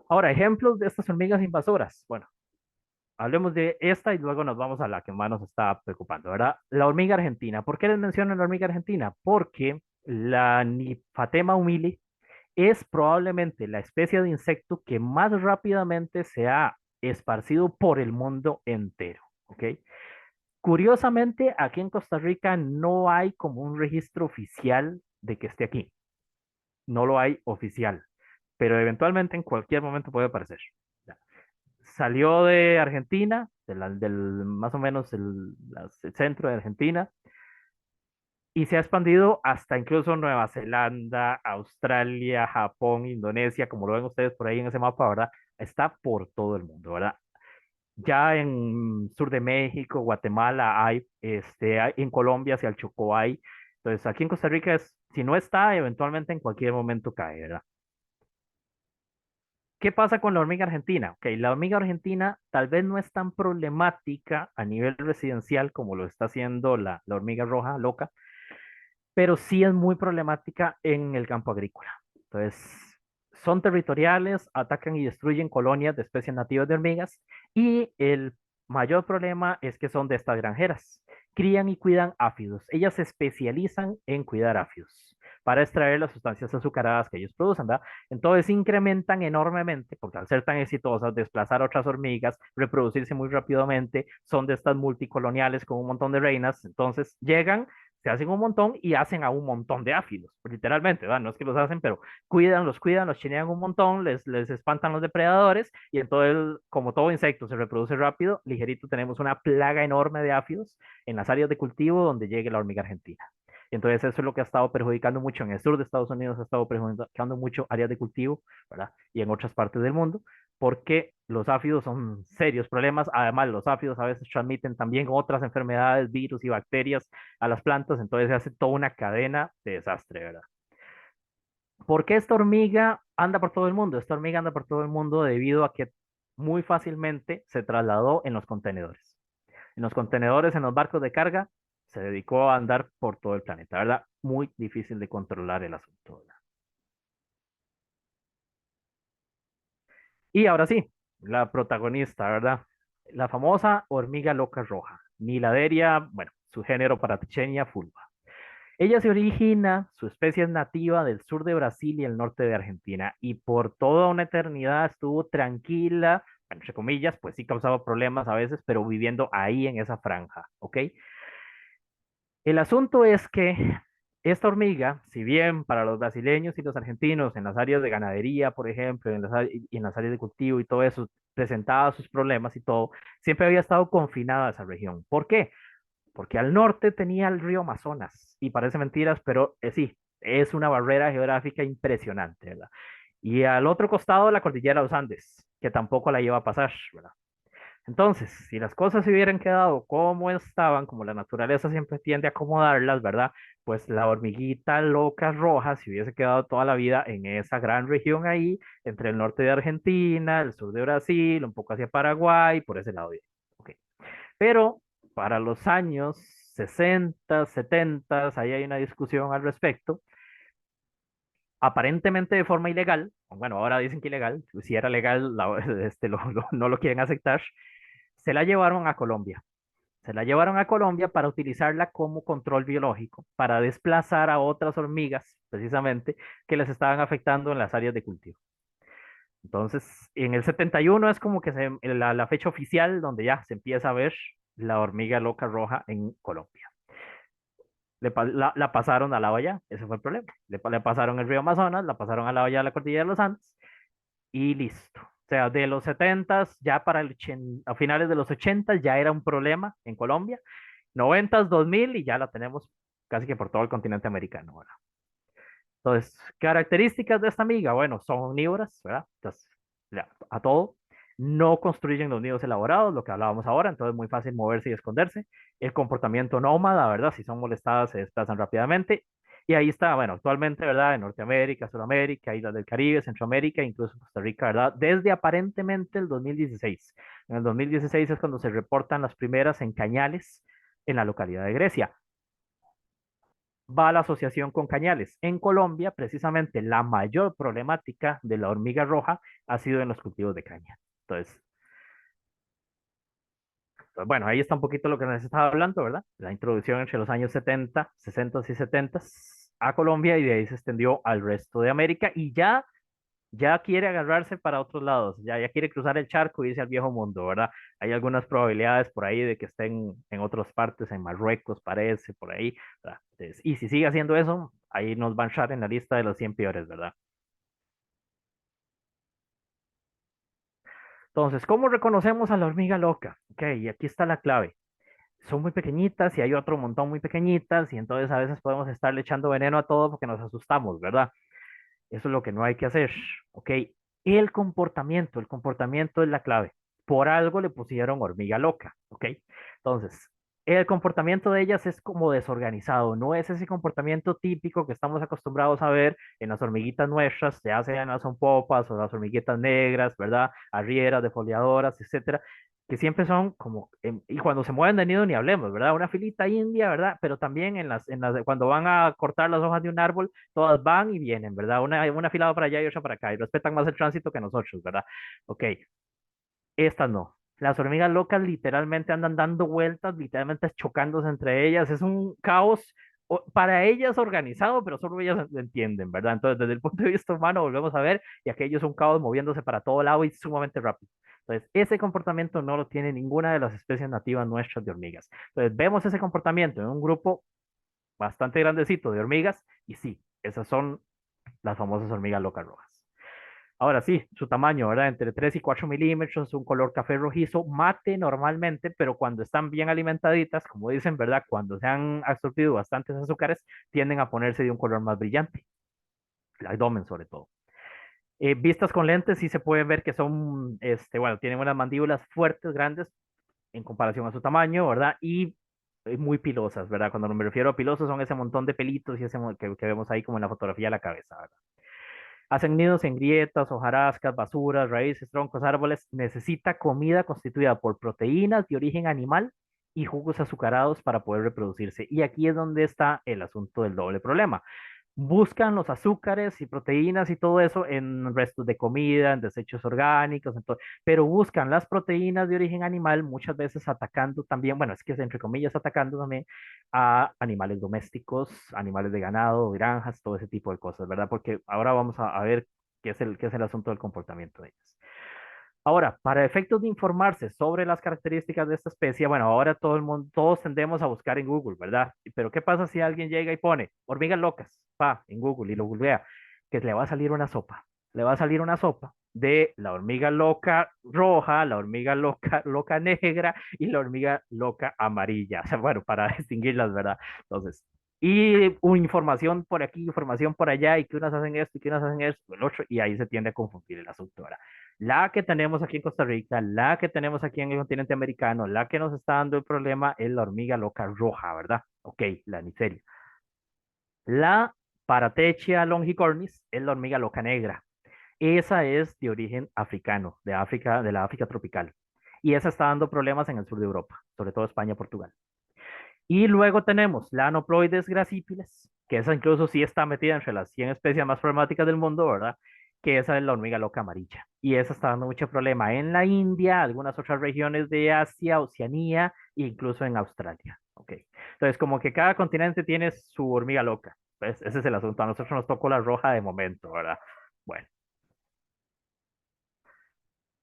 Ahora, ejemplos de estas hormigas invasoras. Bueno, hablemos de esta y luego nos vamos a la que más nos está preocupando, ¿verdad? La hormiga argentina. ¿Por qué les menciono la hormiga argentina? Porque la Niphatema humili es probablemente la especie de insecto que más rápidamente se ha esparcido por el mundo entero, ¿ok? Curiosamente, aquí en Costa Rica no hay como un registro oficial de que esté aquí, no lo hay oficial, pero eventualmente en cualquier momento puede aparecer. Salió de Argentina, del más o menos el centro de Argentina, y se ha expandido hasta incluso Nueva Zelanda, Australia, Japón, Indonesia, como lo ven ustedes por ahí en ese mapa, ¿verdad? Está por todo el mundo, ¿verdad? Ya en sur de México, Guatemala hay, en Colombia hacia el Chocó hay. Entonces, aquí en Costa Rica es, si no está, eventualmente en cualquier momento cae, ¿verdad? ¿Qué pasa con la hormiga argentina? Ok, la hormiga argentina tal vez no es tan problemática a nivel residencial como lo está haciendo la hormiga roja loca, pero sí es muy problemática en el campo agrícola. Entonces, son territoriales, atacan y destruyen colonias de especies nativas de hormigas y el mayor problema es que son de estas granjeras. Crían y cuidan áfidos. Ellas se especializan en cuidar áfidos para extraer las sustancias azucaradas que ellos producen, ¿verdad? Entonces incrementan enormemente, porque al ser tan exitosas, desplazar otras hormigas, reproducirse muy rápidamente, son de estas multicoloniales con un montón de reinas, entonces llegan, se hacen un montón y hacen a un montón de áfidos, literalmente, ¿verdad? No es que los hacen, pero cuidan, los chinean un montón, les espantan los depredadores y entonces, como todo insecto se reproduce rápido, ligerito tenemos una plaga enorme de áfidos en las áreas de cultivo donde llegue la hormiga argentina. Entonces eso es lo que ha estado perjudicando mucho en el sur de Estados Unidos, ha estado perjudicando mucho áreas de cultivo, ¿verdad? Y en otras partes del mundo, porque los áfidos son serios problemas. Además, los áfidos a veces transmiten también otras enfermedades, virus y bacterias a las plantas, entonces se hace toda una cadena de desastre, ¿verdad? ¿Por qué esta hormiga anda por todo el mundo? Esta hormiga anda por todo el mundo debido a que muy fácilmente se trasladó en los contenedores. En los contenedores, en los barcos de carga, se dedicó a andar por todo el planeta, ¿verdad? Muy difícil de controlar el asunto, ¿verdad? Y ahora sí, la protagonista, ¿verdad? La famosa hormiga loca roja, Niladeria, bueno, su género Paraticenia fulva. Ella se origina, su especie es nativa del sur de Brasil y el norte de Argentina, y por toda una eternidad estuvo tranquila, bueno, entre comillas, pues sí causaba problemas a veces, pero viviendo ahí en esa franja, ¿ok? El asunto es que esta hormiga, si bien para los brasileños y los argentinos, en las áreas de ganadería, por ejemplo, en las áreas de cultivo y todo eso, presentaba sus problemas y todo, siempre había estado confinada a esa región. ¿Por qué? Porque al norte tenía el río Amazonas, y parece mentiras, pero sí, es una barrera geográfica impresionante, ¿verdad? Y al otro costado la cordillera de los Andes, que tampoco la lleva a pasar, ¿verdad? Entonces, si las cosas se hubieran quedado como estaban, como la naturaleza siempre tiende a acomodarlas, ¿verdad? Pues la hormiguita loca roja se hubiese quedado toda la vida en esa gran región ahí, entre el norte de Argentina, el sur de Brasil, un poco hacia Paraguay, por ese lado. Ok. Pero para los años 60, 70, ahí hay una discusión al respecto, aparentemente de forma ilegal, bueno, ahora dicen que ilegal, si era legal, no lo quieren aceptar, se la llevaron a Colombia. Se la llevaron a Colombia para utilizarla como control biológico, para desplazar a otras hormigas, precisamente, que les estaban afectando en las áreas de cultivo. Entonces, en el 71 es como que la fecha oficial donde ya se empieza a ver la hormiga loca roja en Colombia. La pasaron a la olla, ese fue el problema. Le pasaron el río Amazonas, la pasaron a la olla de la cordillera de los Andes y listo. O sea, de los 70 ya para a finales de los 80 ya era un problema en Colombia, 90, 2000 y ya la tenemos casi que por todo el continente americano, ¿verdad? Entonces, características de esta amiga, bueno, son omnívoras, ¿verdad? Entonces, a todo. No construyen los nidos elaborados, lo que hablábamos ahora, entonces es muy fácil moverse y esconderse. El comportamiento nómada, ¿verdad? Si son molestadas, se desplazan rápidamente. Y ahí está, bueno, actualmente, ¿verdad? En Norteamérica, Sudamérica, Islas del Caribe, Centroamérica, incluso Costa Rica, ¿verdad? Desde aparentemente el 2016. En el 2016 es cuando se reportan las primeras en Cañales, en la localidad de Grecia. Va la asociación con Cañales. En Colombia, precisamente, la mayor problemática de la hormiga roja ha sido en los cultivos de caña. Entonces, bueno, ahí está un poquito lo que nos estaba hablando, ¿verdad? La introducción entre los años 70, 60 y 70 a Colombia y de ahí se extendió al resto de América y ya quiere agarrarse para otros lados, ya quiere cruzar el charco y irse al viejo mundo, ¿verdad? Hay algunas probabilidades por ahí de que estén en otras partes, en Marruecos, parece, por ahí, ¿verdad? Entonces, y si sigue haciendo eso, ahí nos van a entrar en la lista de los 100 peores, ¿verdad? Entonces, ¿cómo reconocemos a la hormiga loca? Ok, y aquí está la clave. Son muy pequeñitas y hay otro montón muy pequeñitas y entonces a veces podemos estarle echando veneno a todo porque nos asustamos, ¿verdad? Eso es lo que no hay que hacer, ¿ok? El comportamiento es la clave. Por algo le pusieron hormiga loca, ¿ok? Entonces, el comportamiento de ellas es como desorganizado, no es ese comportamiento típico que estamos acostumbrados a ver en las hormiguitas nuestras, ya sean las pompas o las hormiguitas negras, ¿verdad? Arrieras, defoliadoras, etcétera, que siempre son como, y cuando se mueven de nido ni hablemos, ¿verdad? Una filita india, ¿verdad? Pero también cuando van a cortar las hojas de un árbol, todas van y vienen, ¿verdad? Una fila va para allá y otra para acá, y respetan más el tránsito que nosotros, ¿verdad? Ok, estas no. Las hormigas locas literalmente andan dando vueltas, literalmente chocándose entre ellas. Es un caos para ellas organizado, pero solo ellas lo entienden, ¿verdad? Entonces, desde el punto de vista humano, volvemos a ver, y aquello es un caos moviéndose para todo lado y sumamente rápido. Entonces, ese comportamiento no lo tiene ninguna de las especies nativas nuestras de hormigas. Entonces, vemos ese comportamiento en un grupo bastante grandecito de hormigas, y sí, esas son las famosas hormigas locas rojas. Ahora sí, su tamaño, ¿verdad? Entre 3 y 4 milímetros, un color café rojizo, mate normalmente, pero cuando están bien alimentaditas, como dicen, ¿verdad? Cuando se han absorbido bastantes azúcares, tienden a ponerse de un color más brillante, el abdomen sobre todo. Vistas con lentes, sí se pueden ver que son, bueno, tienen unas mandíbulas fuertes, grandes, en comparación a su tamaño, ¿verdad? Y muy pilosas, ¿verdad? Cuando me refiero a pilosos son ese montón de pelitos y que vemos ahí como en la fotografía de la cabeza, ¿verdad? Hacen nidos en grietas, hojarascas, basuras, raíces, troncos, árboles. Necesita comida constituida por proteínas de origen animal y jugos azucarados para poder reproducirse. Y aquí es donde está el asunto del doble problema. Buscan los azúcares y proteínas y todo eso en restos de comida, en desechos orgánicos, pero buscan las proteínas de origen animal muchas veces atacando también, bueno, es que es entre comillas atacando también a animales domésticos, animales de ganado, granjas, todo ese tipo de cosas, ¿verdad? Porque ahora vamos a ver qué es el asunto del comportamiento de ellas. Ahora, para efectos de informarse sobre las características de esta especie, bueno, ahora todo el mundo, todos tendemos a buscar en Google, ¿verdad? Pero ¿qué pasa si alguien llega y pone hormigas locas, en Google y lo googlea? Que le va a salir una sopa. Le va a salir una sopa de la hormiga loca roja, la hormiga loca, loca negra y la hormiga loca amarilla. O sea, bueno, para distinguirlas, ¿verdad? Entonces, y información por aquí, información por allá, y que unas hacen esto, y que unas hacen esto, el otro, y ahí se tiende a confundir el asunto, ¿verdad? La que tenemos aquí en Costa Rica, la que tenemos aquí en el continente americano, la que nos está dando el problema es la hormiga loca roja, ¿verdad? Ok, la Neisseria. La Paratechia longicornis es la hormiga loca negra. Esa es de origen africano, de África, de la África tropical. Y esa está dando problemas en el sur de Europa, sobre todo España, Portugal. Y luego tenemos la Anoploides gracípiles, que esa incluso sí está metida entre las 100 especies más problemáticas del mundo, ¿verdad? Que esa es la hormiga loca amarilla. Y esa está dando mucho problema en la India, algunas otras regiones de Asia, Oceanía e incluso en Australia. ¿Ok? Entonces, como que cada continente tiene su hormiga loca. Pues ese es el asunto. A nosotros nos tocó la roja de momento, ¿verdad? Bueno.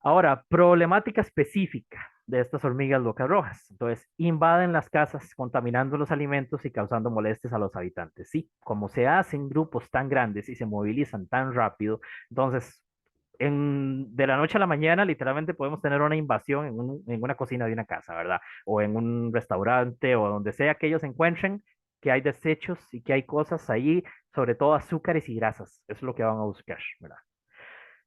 Ahora, problemática específica de estas hormigas locas rojas. Entonces, invaden las casas contaminando los alimentos y causando molestias a los habitantes. Sí, como se hacen grupos tan grandes y se movilizan tan rápido, entonces, de la noche a la mañana, literalmente podemos tener una invasión en una cocina de una casa, ¿verdad? O en un restaurante o donde sea que ellos se encuentren, que hay desechos y que hay cosas ahí, sobre todo azúcares y grasas. Eso es lo que van a buscar, ¿verdad?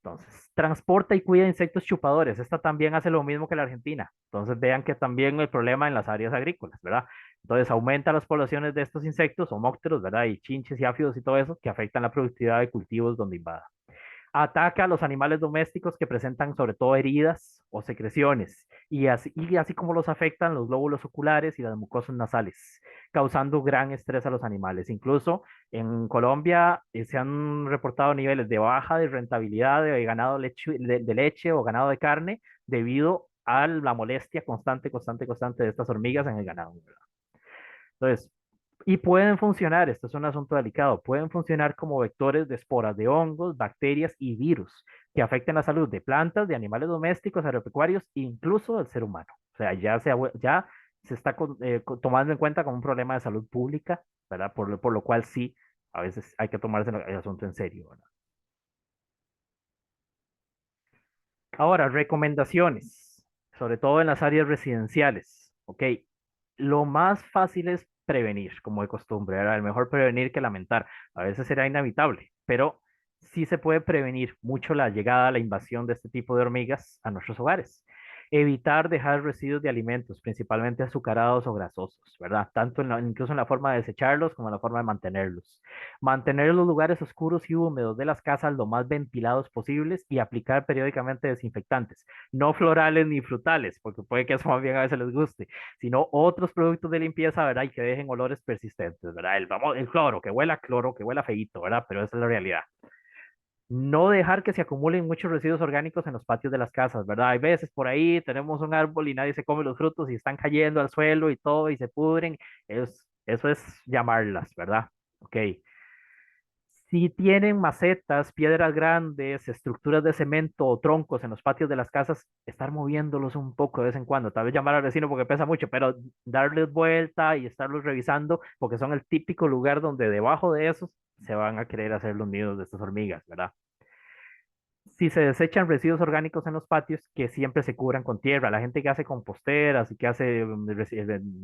Entonces, transporta y cuida insectos chupadores. Esta también hace lo mismo que la Argentina. Entonces, vean que también el problema en las áreas agrícolas, ¿verdad? Entonces aumenta las poblaciones de estos insectos, homópteros, ¿verdad? Y chinches y áfidos y todo eso, que afectan la productividad de cultivos donde invada. Ataca a los animales domésticos que presentan sobre todo heridas o secreciones, y así como los afectan los glóbulos oculares y las mucosas nasales, causando gran estrés a los animales. Incluso en Colombia se han reportado niveles de baja de rentabilidad de ganado de leche o ganado de carne debido a la molestia constante de estas hormigas en el ganado. ¿Verdad? Entonces, y pueden funcionar, esto es un asunto delicado, pueden funcionar como vectores de esporas de hongos, bacterias y virus que afecten la salud de plantas, de animales domésticos, agropecuarios, incluso del ser humano. O sea, ya se está tomando en cuenta como un problema de salud pública, ¿verdad? Por lo cual sí, a veces hay que tomarse el asunto en serio, ¿verdad? Ahora, recomendaciones, sobre todo en las áreas residenciales. Ok, lo más fácil es prevenir, como de costumbre, ¿verdad? El mejor prevenir que lamentar. A veces será inevitable, pero sí se puede prevenir mucho la llegada, la invasión de este tipo de hormigas a nuestros hogares. Evitar dejar residuos de alimentos, principalmente azucarados o grasosos, ¿verdad? Tanto incluso en la forma de desecharlos como en la forma de mantenerlos. Mantener los lugares oscuros y húmedos de las casas lo más ventilados posibles y aplicar periódicamente desinfectantes, no florales ni frutales, porque puede que eso más bien a veces les guste, sino otros productos de limpieza, ¿verdad? Y que dejen olores persistentes, ¿verdad? El cloro, que huela feíto, ¿verdad? Pero esa es la realidad. No dejar que se acumulen muchos residuos orgánicos en los patios de las casas, ¿verdad? Hay veces por ahí tenemos un árbol y nadie se come los frutos y están cayendo al suelo y todo y se pudren. Eso es llamarlas, ¿verdad? Ok. Si tienen macetas, piedras grandes, estructuras de cemento o troncos en los patios de las casas, estar moviéndolos un poco de vez en cuando. Tal vez llamar al vecino porque pesa mucho, pero darles vuelta y estarlos revisando porque son el típico lugar donde debajo de esos se van a querer hacer los nidos de estas hormigas, ¿verdad? Si se desechan residuos orgánicos en los patios, que siempre se cubran con tierra. La gente que hace composteras y que hace,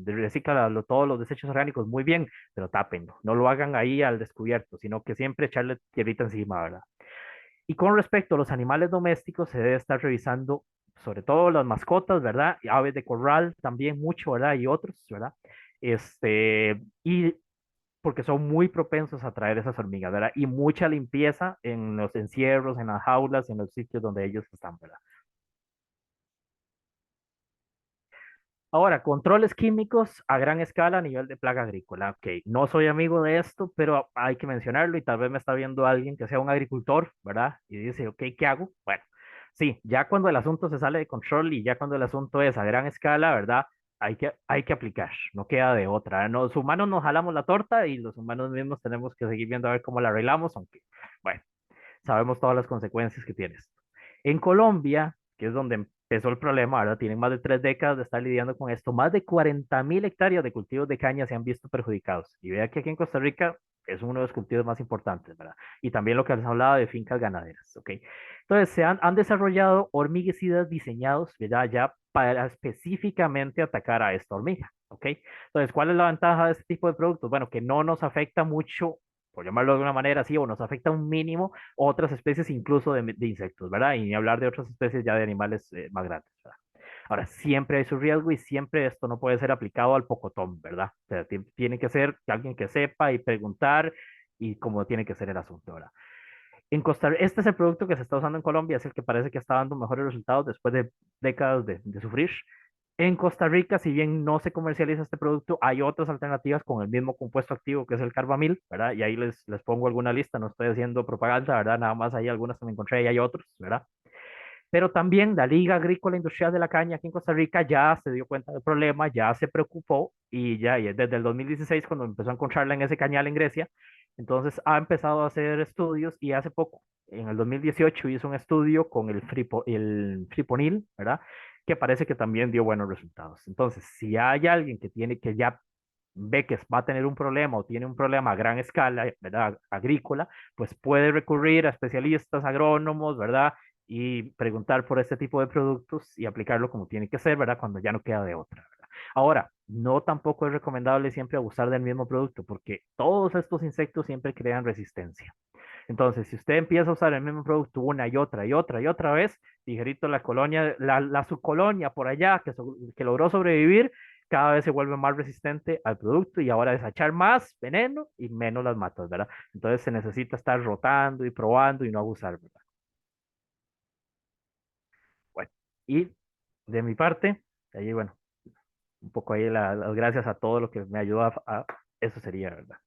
recicla todos los desechos orgánicos, muy bien, pero tápenlo. No lo hagan ahí al descubierto, sino que siempre echarle tierrita encima, ¿verdad? Y con respecto a los animales domésticos, se debe estar revisando sobre todo las mascotas, ¿verdad? Y aves de corral también mucho, ¿verdad? Y otros, ¿verdad? Y porque son muy propensos a traer esas hormigas, ¿verdad? Y mucha limpieza en los encierros, en las jaulas, en los sitios donde ellos están, ¿verdad? Ahora, controles químicos a gran escala a nivel de plaga agrícola. Ok, no soy amigo de esto, pero hay que mencionarlo y tal vez me está viendo alguien que sea un agricultor, ¿verdad? Y dice, ok, ¿qué hago? Bueno, sí, ya cuando el asunto se sale de control y ya cuando el asunto es a gran escala, ¿verdad? Hay que aplicar, no queda de otra. Los humanos nos jalamos la torta y los humanos mismos tenemos que seguir viendo a ver cómo la arreglamos, aunque, bueno, sabemos todas las consecuencias que tiene esto. En Colombia, que es donde empezó el problema, ahora tienen más de 3 décadas de estar lidiando con esto, más de 40.000 hectáreas de cultivos de caña se han visto perjudicados. Y vea que aquí en Costa Rica es uno de los cultivos más importantes, ¿verdad? Y también lo que les hablaba de fincas ganaderas, ¿ok? Entonces, han desarrollado hormiguicidas diseñados, ¿verdad? Ya para específicamente atacar a esta hormiga, ¿ok? Entonces, ¿cuál es la ventaja de este tipo de productos? Bueno, que no nos afecta mucho, por llamarlo de alguna manera así, o nos afecta un mínimo otras especies incluso de insectos, ¿verdad? Y ni hablar de otras especies ya de animales más grandes, ¿verdad? Ahora, siempre hay su riesgo y siempre esto no puede ser aplicado al pocotón, ¿verdad? O sea, tiene que ser alguien que sepa y preguntar y cómo tiene que ser el asunto, ¿verdad? Este es el producto que se está usando en Colombia, es el que parece que está dando mejores resultados después de décadas de sufrir. En Costa Rica, si bien no se comercializa este producto, hay otras alternativas con el mismo compuesto activo que es el carbamil, ¿verdad? Y ahí les pongo alguna lista, no estoy haciendo propaganda, ¿verdad? Nada más hay algunas que me encontré y hay otros, ¿verdad? Pero también la Liga Agrícola Industrial de la Caña aquí en Costa Rica ya se dio cuenta del problema, ya se preocupó y desde el 2016 cuando empezó a encontrarla en ese cañal en Grecia, entonces ha empezado a hacer estudios y hace poco, en el 2018 hizo un estudio con el friponil, ¿verdad? Que parece que también dio buenos resultados. Entonces, si hay alguien que ya ve que va a tener un problema o tiene un problema a gran escala, ¿verdad? Agrícola, pues puede recurrir a especialistas agrónomos, ¿verdad? Y preguntar por este tipo de productos y aplicarlo como tiene que ser, ¿verdad? Cuando ya no queda de otra, ¿verdad? Ahora, no tampoco es recomendable siempre abusar del mismo producto porque todos estos insectos siempre crean resistencia. Entonces, si usted empieza a usar el mismo producto una y otra y otra y otra vez, ligerito la colonia, la subcolonia por allá que logró sobrevivir, cada vez se vuelve más resistente al producto y ahora es echar más veneno y menos las matas, ¿verdad? Entonces se necesita estar rotando y probando y no abusar, ¿verdad? Bueno, y de mi parte, ahí bueno, un poco ahí las gracias a todo lo que me ayudó eso sería, ¿verdad?